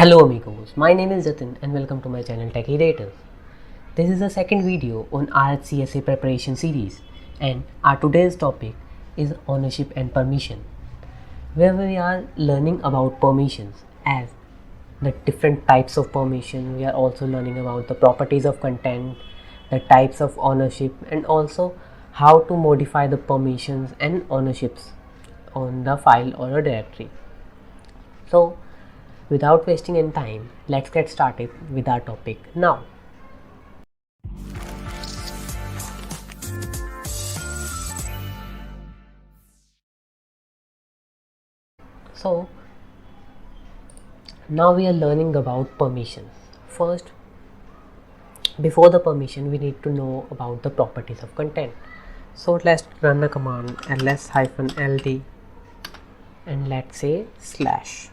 Hello amigos, my name is Jatin and welcome to my channel TECHYRATORS. This is the second video on RHCSA preparation series and our today's topic is ownership and permission, where we are learning about permissions as the different types of permission. We are also learning about the properties of content, the types of ownership, and also how to modify the permissions and ownerships on the file or a directory. So without wasting any time, let's get started with our topic now. So now we are learning about permissions. First, before the permission, we need to know about the properties of content. So let's run the command ls-ld and let's say slash.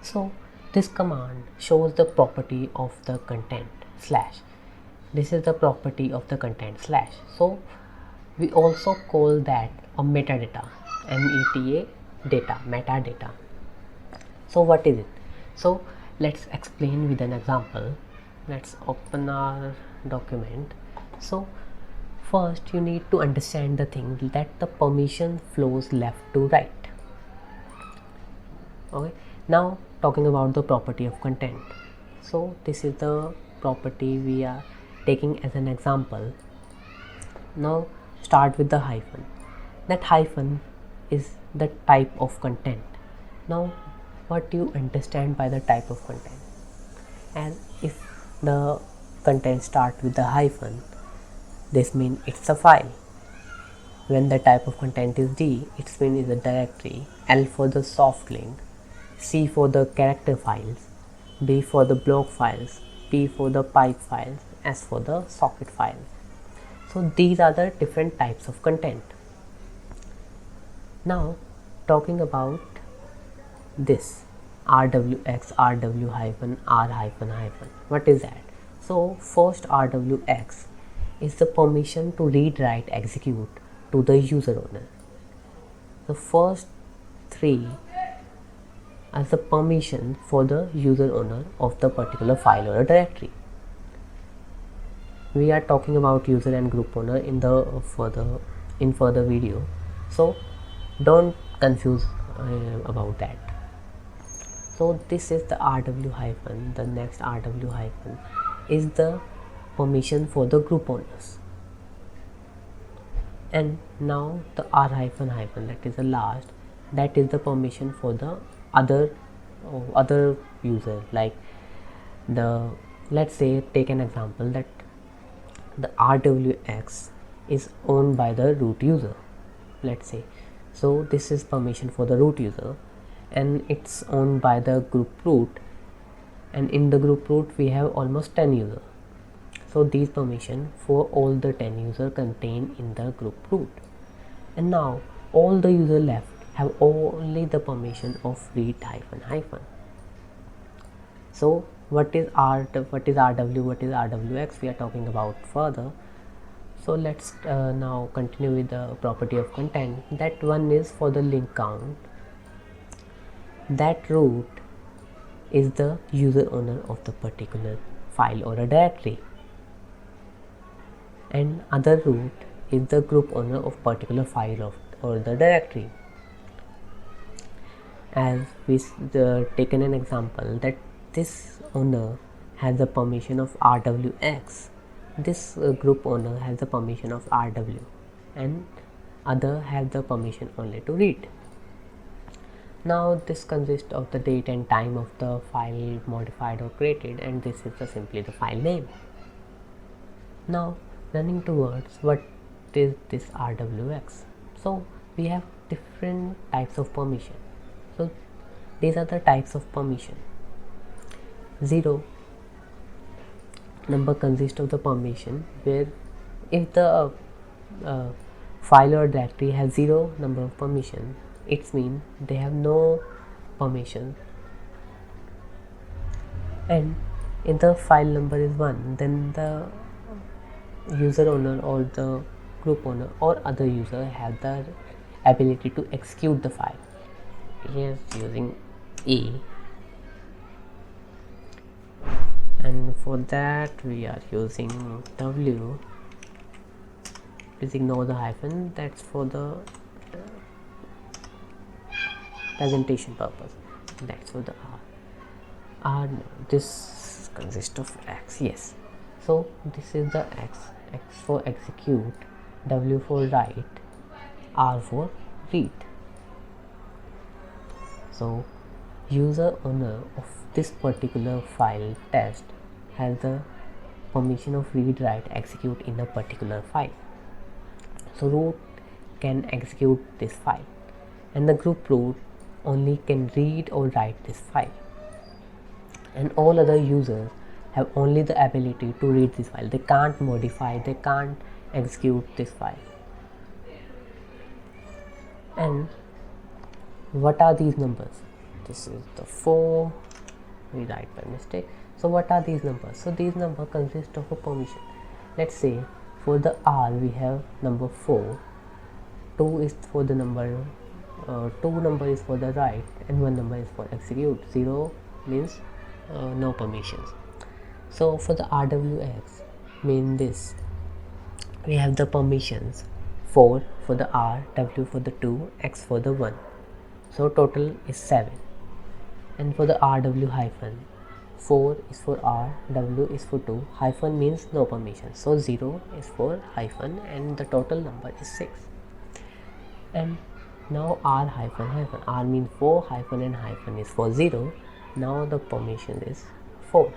So this command shows the property of the content slash. This is the property of the content slash. So we also call that a metadata, meta data, metadata. So what is it? So let's explain with an example. Let's open our document. So first you need to understand the thing that the permission flows left to right. Okay, now talking about the property of content. So this is the property we are taking as an example. Now start with the hyphen. That hyphen is the type of content. Now what do you understand by the type of content? And if the content start with the hyphen, this means it's a file. When the type of content is D, it means it's a directory. L for the soft link, C for the character files, B for the block files, P for the pipe files, S for the socket files. So these are the different types of content. Now talking about this RWX, RW hyphen, R hyphen hyphen. What is that? So first RWX is the permission to read, write, execute to the user owner. The first three as the permission for the user owner of the particular file or a directory. We are talking about user and group owner in the further video, so don't confuse about that. So this is the RW hyphen. The next RW hyphen is the permission for the group owners, and now the R hyphen hyphen, that is the last, that is the permission for the other user. Like the, let's say, take an example that the RWX is owned by the root user, let's say. So this is permission for the root user and it's owned by the group root, and in the group root we have almost 10 users. So these permission for all the 10 users contained in the group root, and now all the user left have only the permission of read hyphen hyphen. So what is RW, what is RWX, we are talking about further. So let's now continue with the property of content. That one is for the link count. That root is the user owner of the particular file or a directory, and other root is the group owner of particular file or the directory. As we taken an example that this owner has the permission of RWX, this group owner has the permission of RW, and other has the permission only to read. Now this consists of the date and time of the file modified or created, and this is simply the file name. Now running towards what is this RWX. So we have different types of permission. So these are the types of permission. 0 number consists of the permission where if the file or directory has 0 number of permission, it means they have no permission. And if the file number is 1, then the user owner or the group owner or other user have the ability to execute the file. Here using A and for that we are using W. Please ignore the hyphen, that's for the presentation purpose. That's for the R. This consists of X, yes. So this is the X for execute, W for write, R for read. So user owner of this particular file test has the permission of read, write, execute in a particular file. So root can execute this file, and the group root only can read or write this file, and all other users have only the ability to read this file. They can't modify, they can't execute this file. And what are these numbers? This is the 4, we write by mistake. So what are these numbers? So these numbers consist of a permission. Let's say for the R we have number 4, 2 is for the number, 2 number is for the write, and 1 number is for execute. 0 means no permissions. So for the RWX mean this, we have the permissions 4 for the R, W for the 2, X for the 1. So total is 7. And for the RW hyphen, 4 is for R, W is for 2, hyphen means no permission. So 0 is for hyphen, and the total number is 6. And now R hyphen hyphen, R means 4, hyphen and hyphen is for 0. Now the permission is 4.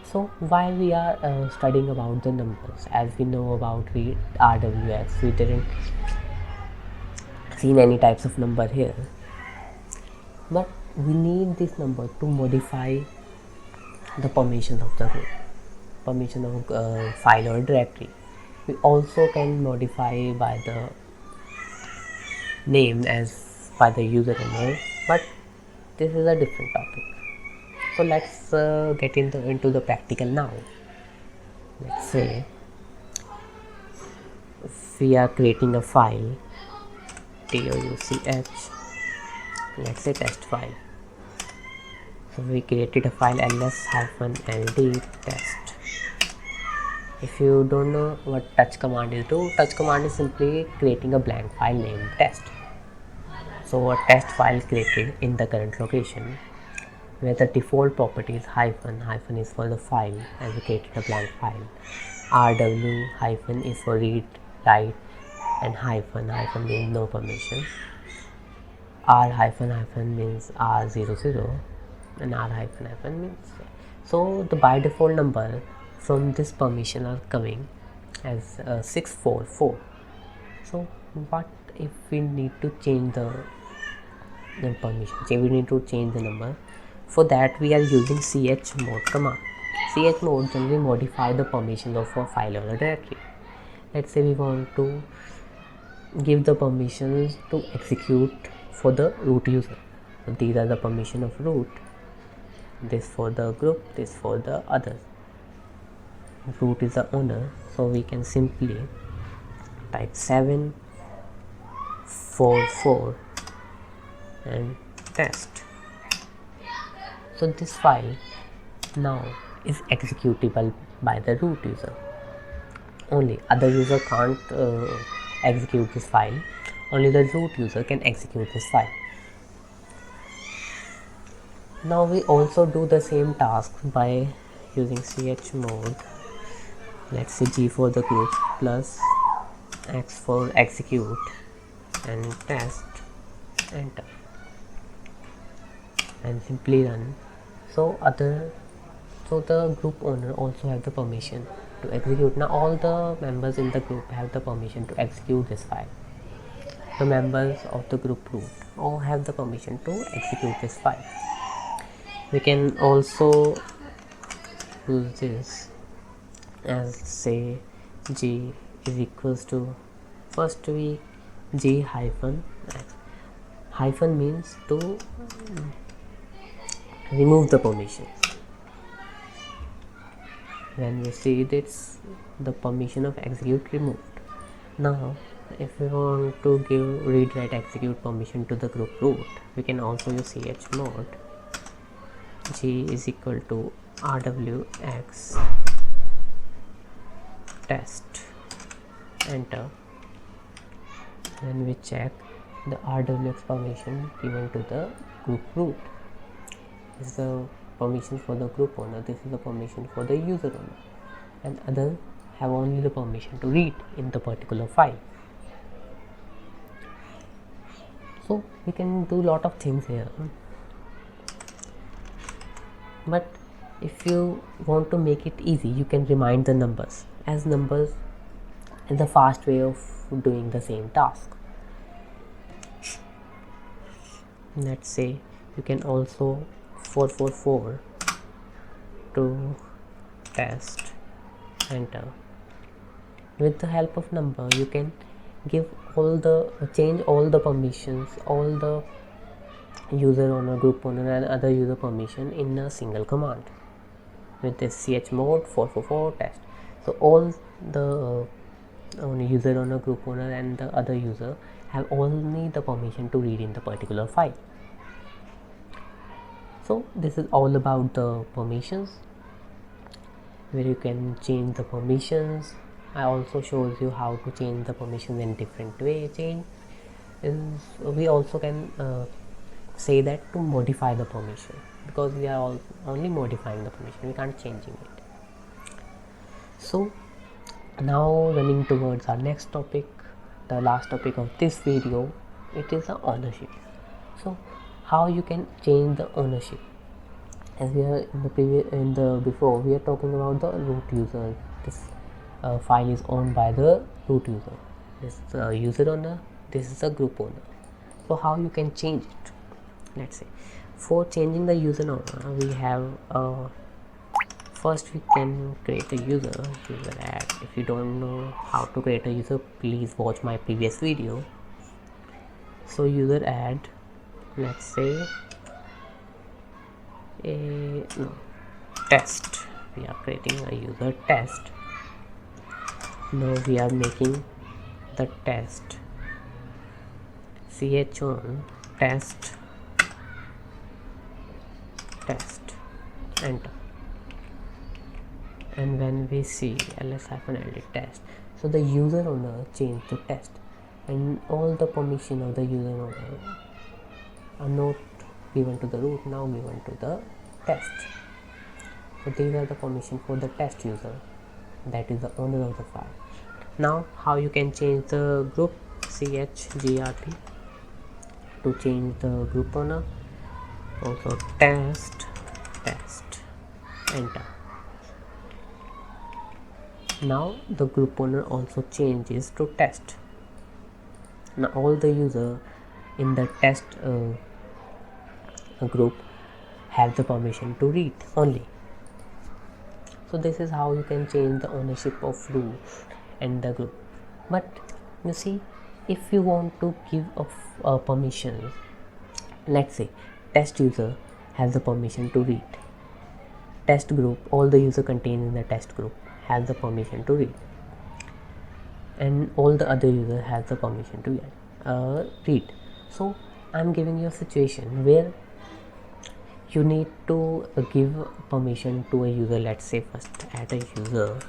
So while we are studying about the numbers, as we know about RWX, we didn't see any types of number here, but we need this number to modify the permissions of the group, permission of file or directory. We also can modify by the name as by the user owner, but this is a different topic. So let's get into the practical now. Let's say if we are creating a file, TOUCH, let's say test file. So we created a file ls-ld test. If you don't know what touch command is, touch command is simply creating a blank file named test. So a test file created in the current location, where the default property is hyphen is for the file as we created a blank file, RW hyphen is for read, write, and hyphen means no permission, R hyphen means R00, and R hyphen means. So the by default number from this permission are coming as 644. So what if we need to change the permission? We need to change the number. For that we are using chmod command. Chmod generally modify the permission of a file or a directory. Let's say we want to give the permissions to execute for the root user. So these are the permission of root. This for the group, this for the others. Root is the owner, so we can simply type 744 and test. So this file now is executable by the root user only. Other user can't execute this file, only the root user can execute this file. Now we also do the same task by using chmod. Let's say G for the group plus X for execute and test, enter, and simply run. So the group owner also have the permission to execute. Now all the members in the group have the permission to execute this file. The members of the group root all have the permission to execute this file. We can also use this as say G is equals to, first we G hyphen X. Hyphen means to remove the permissions. When we see this, the permission of execute removed. Now if we want to give read, write, execute permission to the group root, we can also use chmod. G is equal to rwx test, enter. Then we check the rwx permission given to the group root. This is the permission for the group owner, this is the permission for the user owner, and others have only the permission to read in the particular file. So we can do lot of things here, but if you want to make it easy, you can remind the numbers, as numbers is the fast way of doing the same task. Let's say you can also 444 to test, enter. With the help of number, you can give change all the permissions, all the user owner, group owner and other user permission in a single command with this chmod 444 test. So all the user owner, group owner and the other user have only the permission to read in the particular file. So this is all about the permissions, where you can change the permissions. I also shows you how to change the permissions in different way. Change is, we also can say that to modify the permission, because we are only modifying the permission, we can't changing it. So now running towards our next topic, the last topic of this video, it is the ownership. So how you can change the ownership? As we are before we are talking about the root user. This file is owned by the root user. This is the user owner, this is the group owner. So how you can change it? Let's say for changing the user owner, we have first we can create a user add. If you don't know how to create a user, please watch my previous video. So user add, let's say test. We are creating a user test. Now we are making the test chon test, enter. And when we see ls-ld test, so the user owner changed to test, and all the permission of the user owner are not given to the root, now given to the test. So these are the permission for the test user, that is the owner of the file. Now how you can change the group, chgrp to change the group owner, also test, enter. Now the group owner also changes to test. Now all the user in the test group have the permission to read only. So this is how you can change the ownership of root and the group. But you see, if you want to give a permission, let's say test user has the permission to read, test group, all the user contained in the test group has the permission to read, and all the other user has the permission to read. So I'm giving you a situation where you need to give permission to a user. Let's say first add a user,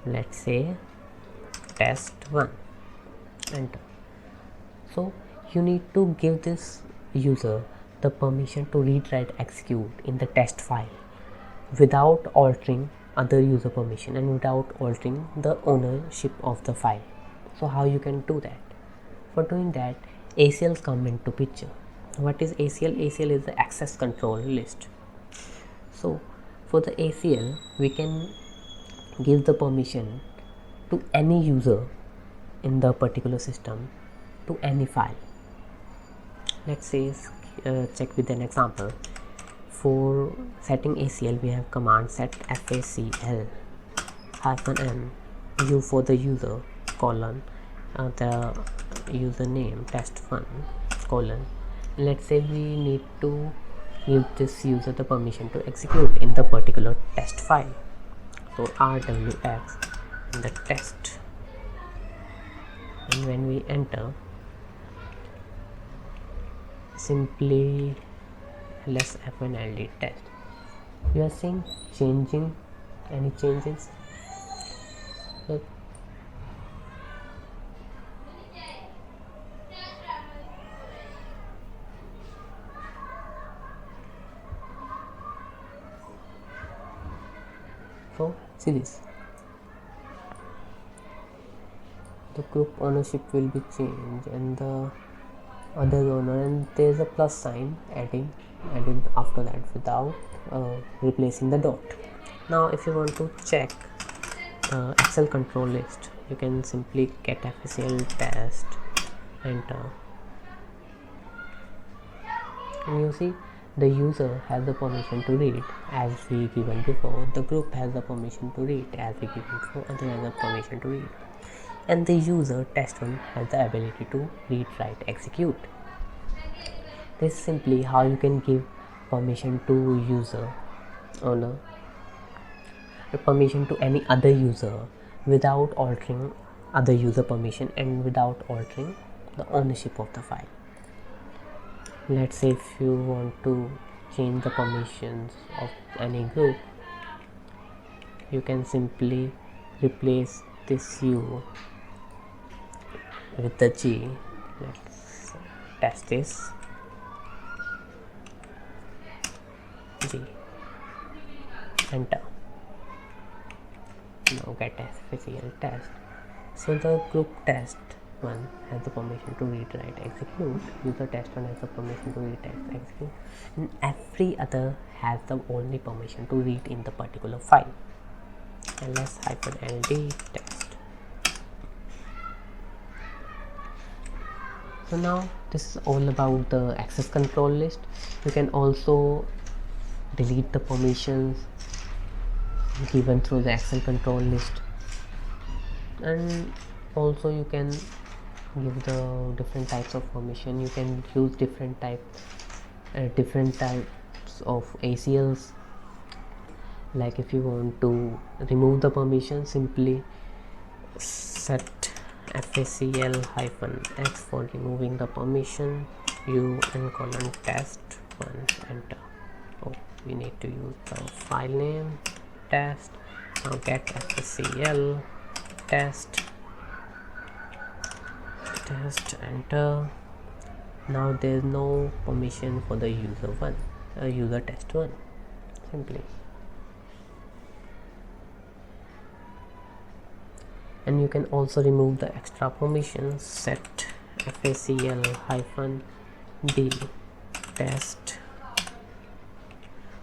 let's say test1, enter. So you need to give this user the permission to read, write, execute in the test file without altering other user permission and without altering the ownership of the file. So how you can do that? For doing that, ACLs come into picture. What is ACL? ACL is the access control list. So for the ACL, we can give the permission to any user in the particular system to any file. Let's say check with an example. For setting ACL, we have command set facl -n u for the user colon the username test1 colon. Let's say we need to give this user the permission to execute in the particular test file. So rwx in the test, and when we enter, simply ls-ld test. You are seeing changing any changes. Look. So see this, the group ownership will be changed and the other owner, and there's a plus sign added after that without replacing the dot. Now if you want to check the Excel control list, you can simply get FACL test, enter, and you see the user has the permission to read as we given before, the group has the permission to read as we given before, other has the permission to read, and the user test1 has the ability to read, write, execute. This is simply how you can give permission to user owner, permission to any other user without altering other user permission and without altering the ownership of the file. Let's say if you want to change the permissions of any group, you can simply replace this U with the G. Let's test this. G, enter. Now get FACL test. So the group test 1 has the permission to read, write, execute. User test 1 has the permission to read, execute, and every other has the only permission to read in the particular file. ls-ld test. So now this is all about the access control list. You can also delete the permissions given through the Excel control list, and also you can give the different types of permission. You can use different types of ACLs. Like if you want to remove the permission, simply set FACL-X for removing the permission, U and colon test 1, enter. Oh, we need to use the file name test. Now get FACL test, enter. Now there is no permission for the user test 1, simply. And you can also remove the extra permissions. Set FACL-D test.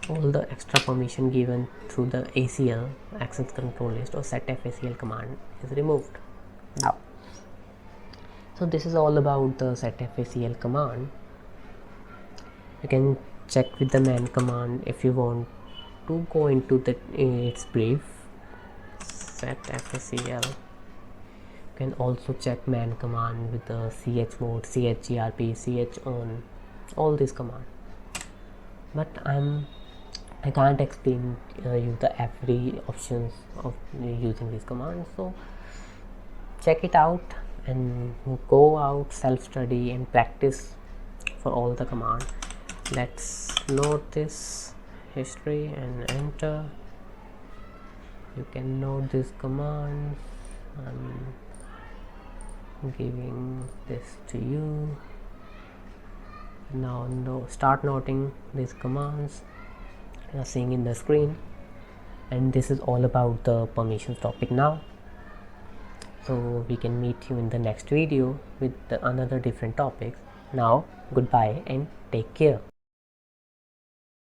All the extra permission given through the ACL access control list or set FACL command is removed. Now, so this is all about the set FACL command. You can check with the man command if you want to go into its brief. Set FACL. You can also check man command with the chmod, chgrp, chown, all these commands. But I can't explain you the every options of using these commands. So check it out and go out, self-study and practice for all the commands. Let's note this history and enter. You can note these commands. I'm giving this to you. Now start noting these commands you are seeing in the screen, and this is all about the permissions topic now. So we can meet you in the next video with another different topics. Now goodbye and take care.